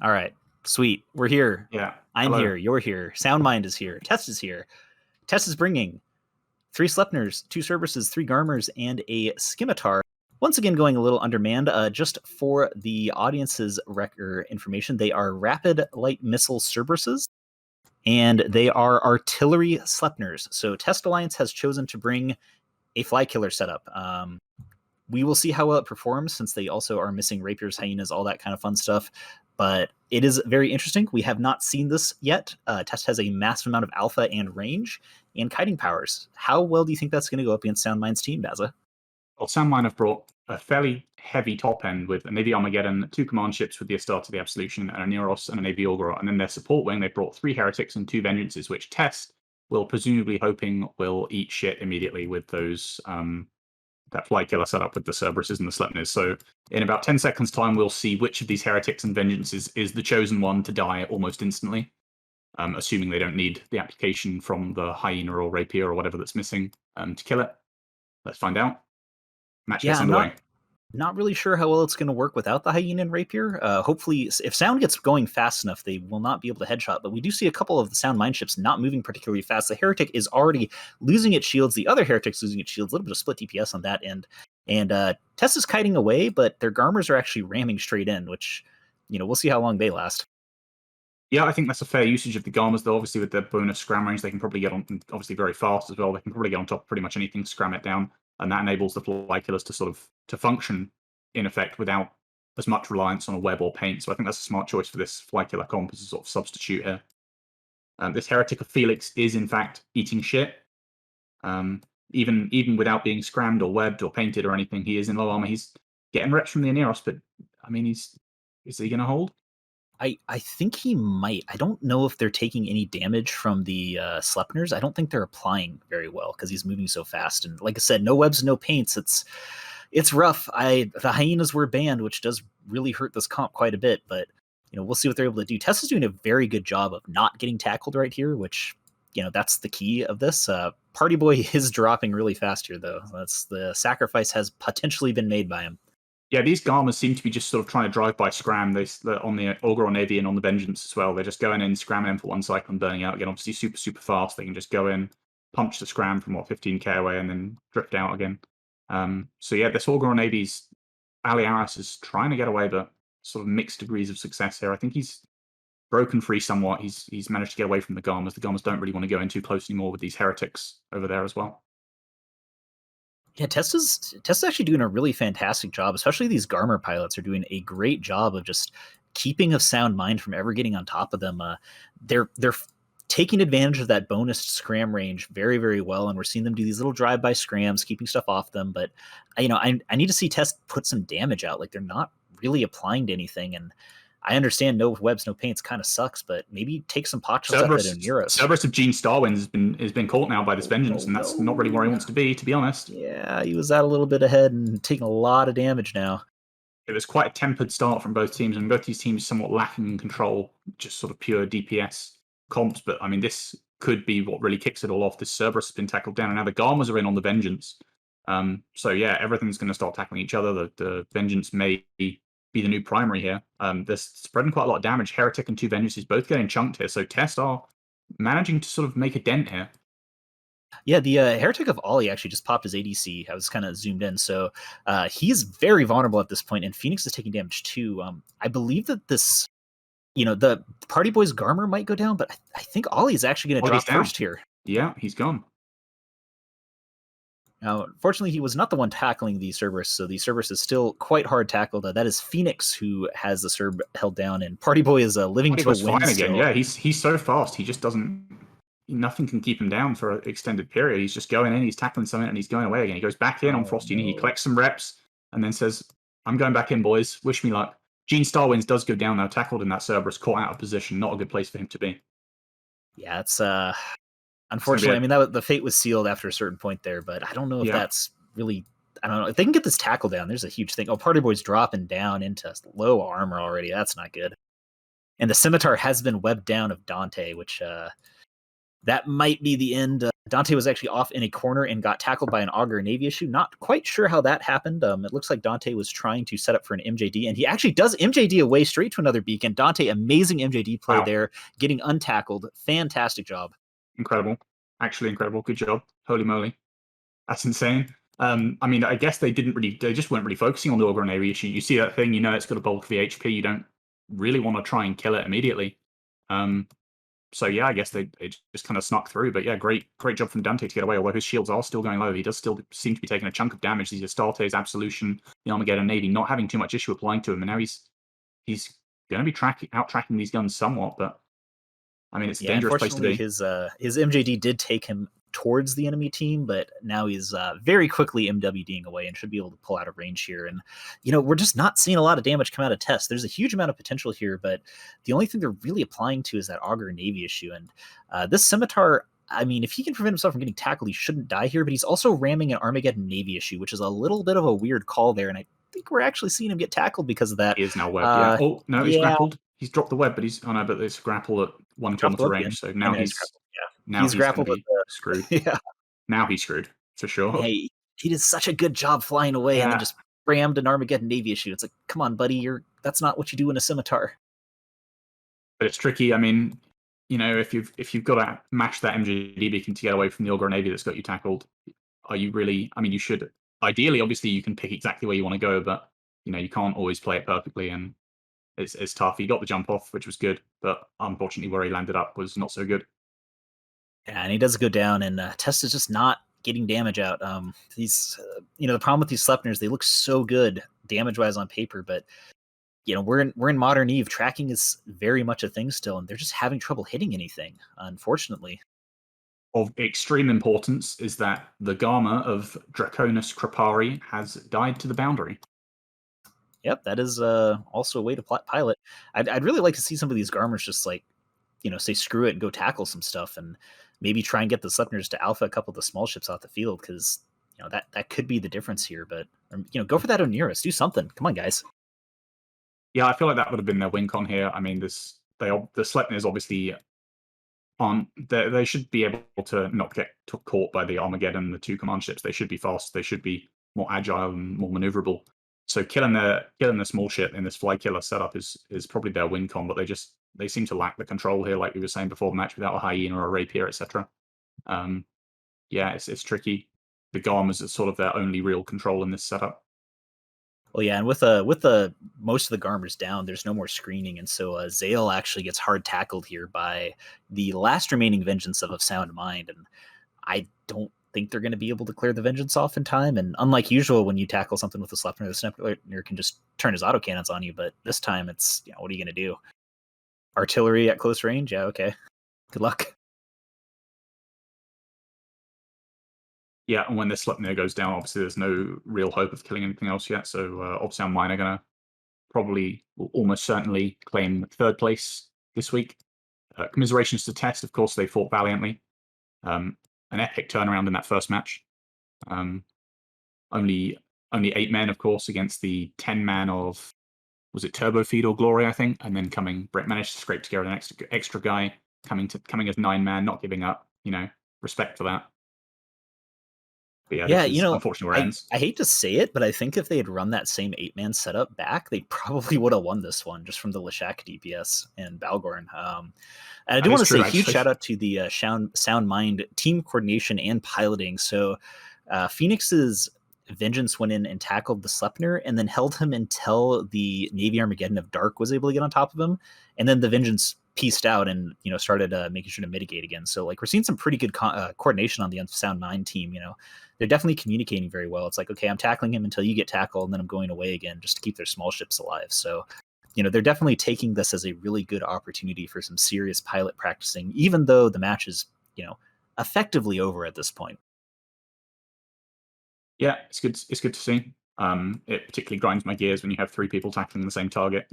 All right. Sweet. We're here. Yeah. I'm Hello. here. You're here. Soundmind is here. Test is here. Test is bringing 3 Slepners, 2 Cerberuses, 3 Garmers, and a Scimitar. Once again, going a little undermanned. Just for the audience's record information, they are rapid light missile Cerberuses, and they are artillery Slepners. So Test Alliance has chosen to bring a fly killer setup. We will see how well it performs, since they also are missing rapiers, hyenas, all that kind of fun stuff. But it is very interesting. We have not seen this yet. Test has a massive amount of alpha and range and kiting powers. How well do you think that's going to go up against Soundmind's team, Baza? Well, Soundmine have brought a fairly heavy top end with a Navy Armageddon, 2 command ships with the Astarte of the Absolution, and a Neros and a Navy Orgor. And then their support wing, they brought 3 Heretics and 2 Vengeances, which Test will presumably hoping will eat shit immediately with those that fly killer setup with the Cerberuses and the Slepners. So in about 10 seconds time, we'll see which of these Heretics and Vengeances is the chosen one to die almost instantly. Assuming they don't need the application from the hyena or rapier or whatever that's missing to kill it. Let's find out. Match gets underway. Not really sure how well it's going to work without the hyena and rapier. Hopefully, if sound gets going fast enough, they will not be able to headshot. But we do see a couple of the sound mine ships not moving particularly fast. The heretic is already losing its shields. The other heretic's losing its shields. A little bit of split DPS on that end. And Tess is kiting away, but their Garmers are actually ramming straight in, which, we'll see how long they last. Yeah, I think that's a fair usage of the Garmers, though. Obviously, with their bonus scram range, they can probably get on, obviously very fast as well. They can probably get on top of pretty much anything, scram it down, and that enables the fly killers to function in effect without as much reliance on a web or paint. So I think that's a smart choice for this fly killer comp as a sort of substitute here. This Heretic of Felix is in fact eating shit. Even without being scrammed or webbed or painted or anything, he is in low armor. He's getting reps from the Aneros, but I mean, is he going to hold? I think he might. I don't know if they're taking any damage from the Slepners. I don't think they're applying very well because he's moving so fast. And like I said, no webs, no paints. It's rough. The hyenas were banned, which does really hurt this comp quite a bit. But we'll see what they're able to do. Tess is doing a very good job of not getting tackled right here, which that's the key of this. Party Boy is dropping really fast here, though. That's the sacrifice has potentially been made by him. Yeah, these Garmers seem to be just sort of trying to drive by scram. They're on the Augur or Navy and on the Vengeance as well. They're just going in, scramming in for one cycle and burning out again. Obviously, super, super fast. They can just go in, punch the scram from 15k away and then drift out again. So yeah, this Augur or Navy's Aliaris is trying to get away, but sort of mixed degrees of success here. I think he's broken free somewhat. He's managed to get away from the Garmers. The Garmers don't really want to go in too close anymore with these heretics over there as well. Yeah, Tessa's actually doing a really fantastic job, especially these Garmer pilots are doing a great job of just keeping a sound mind from ever getting on top of them. They're taking advantage of that bonus scram range very, very well, and we're seeing them do these little drive-by scrams, keeping stuff off them. But I need to see Tess put some damage out. Like, they're not really applying to anything, and I understand no webs, no paints kind of sucks, but maybe take some pot shots at that in Euros. Cerberus of Gene Starwind has been caught now by this Vengeance, and that's not really where he wants to be honest. Yeah, he was out a little bit ahead and taking a lot of damage now. It was quite a tempered start from both teams, and both these teams somewhat lacking in control, just sort of pure DPS comps. But I mean, this could be what really kicks it all off. This Cerberus has been tackled down, and now the Garmers are in on the Vengeance. So yeah, everything's going to start tackling each other. The Vengeance may be the new primary here. They're spreading quite a lot of damage. Heretic and 2 Vengeances both getting chunked here, so Test are managing to sort of make a dent here. Yeah, the Heretic of Ollie actually just popped his ADC. I was kind of zoomed in, so he's very vulnerable at this point, and Phoenix is taking damage too. I believe that this, the Party Boy's Garmer might go down, but I think Ollie is actually going to drop first here. Yeah, he's gone. Now, unfortunately, he was not the one tackling the Cerberus, so the Cerberus is still quite hard tackled. That is Phoenix who has the Cerb held down, and Party Boy is living to a win fine still. again. Yeah, he's so fast. He just doesn't. Nothing can keep him down for an extended period. He's just going in, he's tackling something, and he's going away again. He goes back in on Frosty, and he collects some reps, and then says, "I'm going back in, boys. Wish me luck." Gene Starwinds does go down now, tackled in that Cerberus, caught out of position. Not a good place for him to be. Yeah, it's unfortunately. I mean, the fate was sealed after a certain point there, but I don't know if that's really. I don't know if they can get this tackle down. There's a huge thing. Oh, Party Boy's dropping down into low armor already. That's not good. And the Scimitar has been webbed down of Dante, which that might be the end Dante was actually off in a corner and got tackled by an Augur Navy issue. Not quite sure how that happened. It looks like Dante was trying to set up for an MJD, and he actually does MJD away straight to another beacon. Dante, amazing MJD play there, getting untackled. Fantastic job. Incredible. Actually incredible. Good job. Holy moly. That's insane. I mean, I guess they just weren't really focusing on the Augur Navy issue. You see that thing, you know it's got a bulk of the HP. You don't really want to try and kill it immediately. So yeah, I guess they just kind of snuck through. But yeah, great job from Dante to get away. Although his shields are still going low, he does still seem to be taking a chunk of damage. These Astartes, Absolution, the Armageddon Navy not having too much issue applying to him, and now he's going to be out tracking these guns somewhat. But I mean, it's a dangerous place to be. His MJD did take him towards the enemy team, but now he's very quickly MWDing away and should be able to pull out of range here. And, we're just not seeing a lot of damage come out of Test. There's a huge amount of potential here, but the only thing they're really applying to is that Augur Navy issue. And this Scimitar, I mean, if he can prevent himself from getting tackled, he shouldn't die here, but he's also ramming an Armageddon Navy issue, which is a little bit of a weird call there. And I think we're actually seeing him get tackled because of that. He is now webbed, yeah. Oh, no, he's grappled. He's dropped the web, but but it's grapple at 1 kilometer range. So now he's grappled. Screwed. Yeah. Now he's screwed for sure. Hey, he did such a good job flying away and then just rammed an Armageddon Navy issue. It's like, come on, buddy, that's not what you do in a Scimitar. But it's tricky. I mean, if you've got to mash that MJD beacon to get away from the Augur Navy that's got you tackled, are you really? I mean, you should. Ideally, obviously, you can pick exactly where you want to go, but you can't always play it perfectly, and it's tough. He got the jump off, which was good, but unfortunately, where he landed up was not so good. Yeah, and he does go down, and Test is just not getting damage out. The problem with these Sleipnirs, they look so good damage-wise on paper, but we're in Modern Eve. Tracking is very much a thing still, and they're just having trouble hitting anything, unfortunately. Of extreme importance is that the Garma of Draconis Kripari has died to the boundary. Yep, that is also a way to pilot. I'd really like to see some of these Garmers just say screw it and go tackle some stuff, and maybe try and get the Sleipnirs to alpha a couple of the small ships off the field, because that could be the difference here. But go for that Oneirus, do something. Come on, guys. Yeah, I feel like that would have been their win con here. I mean, the Sleipnirs obviously aren't. They should be able to not get caught by the Armageddon, the 2 command ships. They should be fast. They should be more agile and more maneuverable. So killing the small ship in this fly killer setup is probably their win con, but they seem to lack the control here, like we were saying before the match, without a hyena or a rapier, etc. Yeah, it's tricky. The Garmas is sort of their only real control in this setup. Well, yeah, and with the most of the Garmers down, there's no more screening, and so Zale actually gets hard tackled here by the last remaining Vengeance of Sound Mind, and I don't think they're going to be able to clear the Vengeance off in time. And unlike usual, when you tackle something with a Sleipnir, the Sleipnir can just turn his autocannons on you, but this time it's, what are you going to do? Artillery at close range? Yeah, okay. Good luck. Yeah, and when this Sleipnir goes down, obviously there's no real hope of killing anything else yet. So of Sound Mind are going to probably, almost certainly, claim 3rd place this week. Commiserations to Test, of course, they fought valiantly. An epic turnaround in that first match. Only 8 men, of course, against the 10 man of, was it Turbo Feed or Glory, I think, and then Brett managed to scrape together an extra guy coming as 9 man, not giving up. Respect for that. But yeah, unfortunately where it ends. I hate to say it, but I think if they had run that same 8-man setup back, they probably would have won this one just from the Lashak DPS and Balgorn. And I do want to say a huge shout out to the Sound Mind team coordination and piloting. So Phoenix's Vengeance went in and tackled the Sleipnir and then held him until the Navy Armageddon of Dark was able to get on top of him. And then the Vengeance pieced out and started making sure to mitigate again. So we're seeing some pretty good coordination on the Sound Mind team. They're definitely communicating very well. It's like, okay, I'm tackling him until you get tackled, and then I'm going away again just to keep their small ships alive. So they're definitely taking this as a really good opportunity for some serious pilot practicing, even though the match is effectively over at this point. Yeah, it's good to see. It particularly grinds my gears when you have 3 people tackling the same target.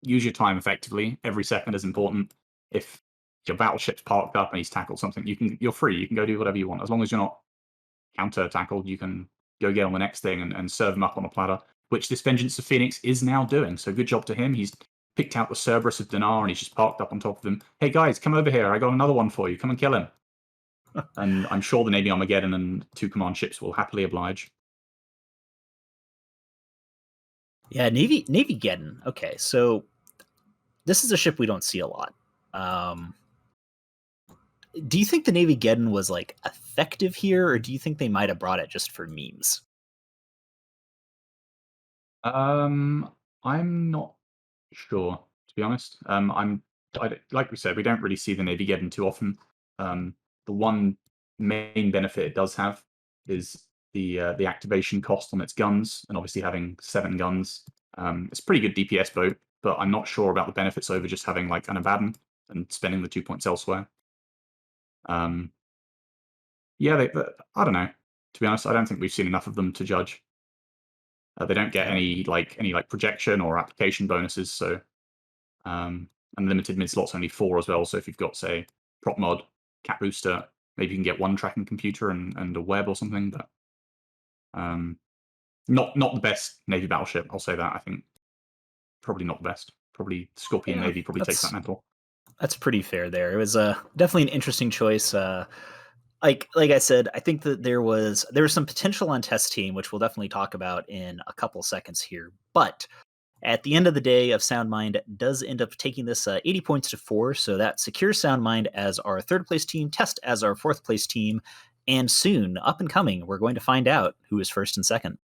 Use your time effectively. Every second is important. If your battleship's parked up and he's tackled something, you're free. You can go do whatever you want. As long as you're not counter tackled, you can go get on the next thing and serve him up on a platter, which this Vengeance of Phoenix is now doing. So good job to him. He's picked out the Cerberus of Dinar and he's just parked up on top of them. Hey guys, come over here. I got another one for you. Come and kill him. And I'm sure the Navy Armageddon and 2 command ships will happily oblige. Yeah, Navy Geddon. Okay, so this is a ship we don't see a lot. Do you think the Navy Geddon was like effective here, or do you think they might have brought it just for memes? I'm not sure, to be honest. Like we said, we don't really see the Navy Geddon too often. The one main benefit it does have is the activation cost on its guns, and obviously having 7 guns. It's a pretty good DPS boat, but I'm not sure about the benefits over just having like an Abaddon and spending the 2 points elsewhere. Yeah, I don't know. To be honest, I don't think we've seen enough of them to judge. They don't get Yeah. any projection or application bonuses, so unlimited mid slots only 4 as well. So if you've got, say, prop mod, cat booster, maybe you can get 1 tracking computer and a web or something. But not the best Navy battleship. I'll say that. I think probably not the best. Probably Scorpion Yeah, Navy probably takes that mantle. that's pretty fair there. It was definitely an interesting choice. Like I said, I think that there was some potential on test team, which we'll definitely talk about in a couple seconds here. But at the end of the day, of Soundmind does end up taking this 80 points to 4, so that secures Soundmind as our 3rd place team, Test as our 4th place team, and soon, up and coming, we're going to find out who is 1st and 2nd.